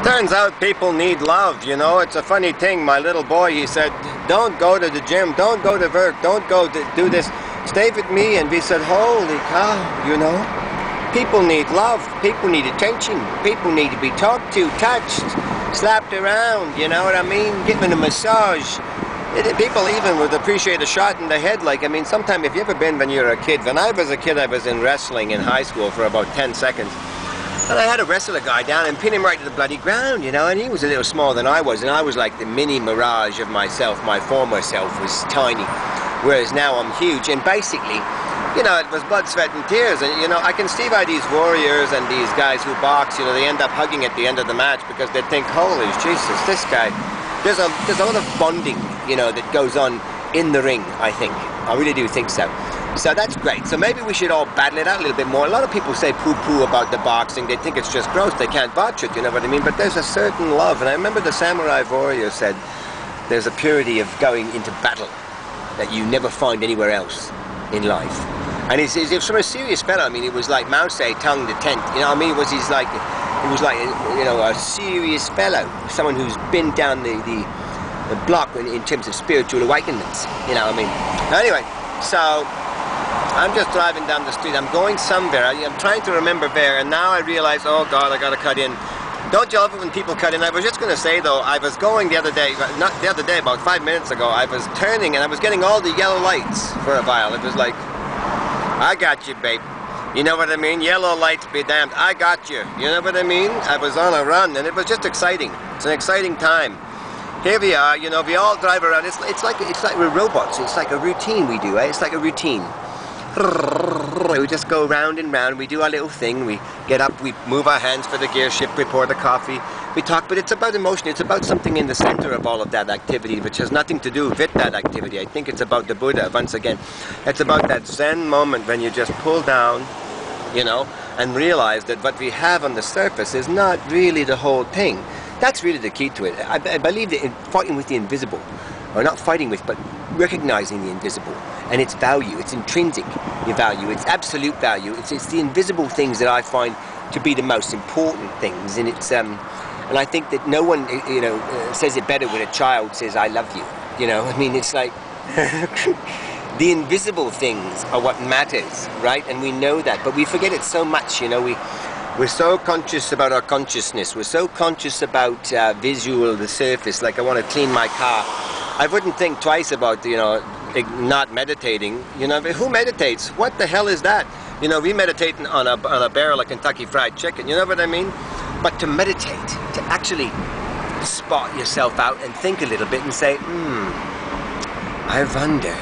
Turns out people need love, you know. It's a funny thing. My little boy, he said, don't go to the gym, don't go to work, don't go to do this. Stay with me. And we said, holy cow, you know. People need love, people need attention, people need to be talked to, touched, slapped around, you know what I mean? Given a massage. People even would appreciate a shot in the head. Like, I mean, sometimes, if you ever been when you were a kid, when I was a kid, I was in wrestling in high school for about 10 seconds. And I had to wrestle a guy down and pin him right to the bloody ground, you know, and he was a little smaller than I was, and I was like the mini mirage of myself. My former self was tiny, whereas now I'm huge. And basically, you know, it was blood, sweat, and tears. And, you know, I can see why these warriors and these guys who box, you know, they end up hugging at the end of the match, because they think, holy Jesus, this guy, there's a lot of bonding, you know, that goes on in the ring, I think. I really do think so. So that's great. So maybe we should all battle it out a little bit more. A lot of people say poo-poo about the boxing. They think it's just gross. They can't botch it, you know what I mean? But there's a certain love. And I remember the samurai warrior said there's a purity of going into battle that you never find anywhere else in life. And he was from a serious fellow. I mean, it was like Mao Zedong the 10th. You know what I mean? It was like, you know, a serious fellow. Someone who's been down the block in terms of spiritual awakenings. You know what I mean? Anyway, so I'm just driving down the street. I'm going somewhere. I'm trying to remember where, and now I realize, oh God, I gotta cut in. Don't you love it when people cut in? I was just gonna say though, I was going the other day, not the other day, about 5 minutes ago, I was turning and I was getting all the yellow lights for a while. It was like, I got you, babe. You know what I mean? Yellow lights be damned. I got you. You know what I mean? I was on a run, and it was just exciting. It's an exciting time. Here we are, you know, we all drive around. It's like we're robots. It's like a routine we do, eh? It's like a routine. We just go round and round. We do our little thing. We get up, we move our hands for the gear shift, we pour the coffee, we talk. But it's about emotion. It's about something in the center of all of that activity, which has nothing to do with that activity. I think it's about the Buddha, once again. It's about that Zen moment when you just pull down, you know, and realize that what we have on the surface is not really the whole thing. That's really the key to it. I believe that in fighting with the invisible, or not fighting with, but recognizing the invisible and its value, its intrinsic value, its absolute value. It's the invisible things that I find to be the most important things. And it's and I think that no one, you know, says it better when a child says "I love you." You know, I mean, it's like the invisible things are what matters, right? And we know that, but we forget it so much. You know, we're so conscious about our consciousness. We're so conscious about visual, the surface. Like, I want to clean my car. I wouldn't think twice about, you know, not meditating. You know, who meditates? What the hell is that? You know, we meditate on a barrel of Kentucky Fried Chicken. You know what I mean? But to meditate, to actually spot yourself out and think a little bit and say, I wonder.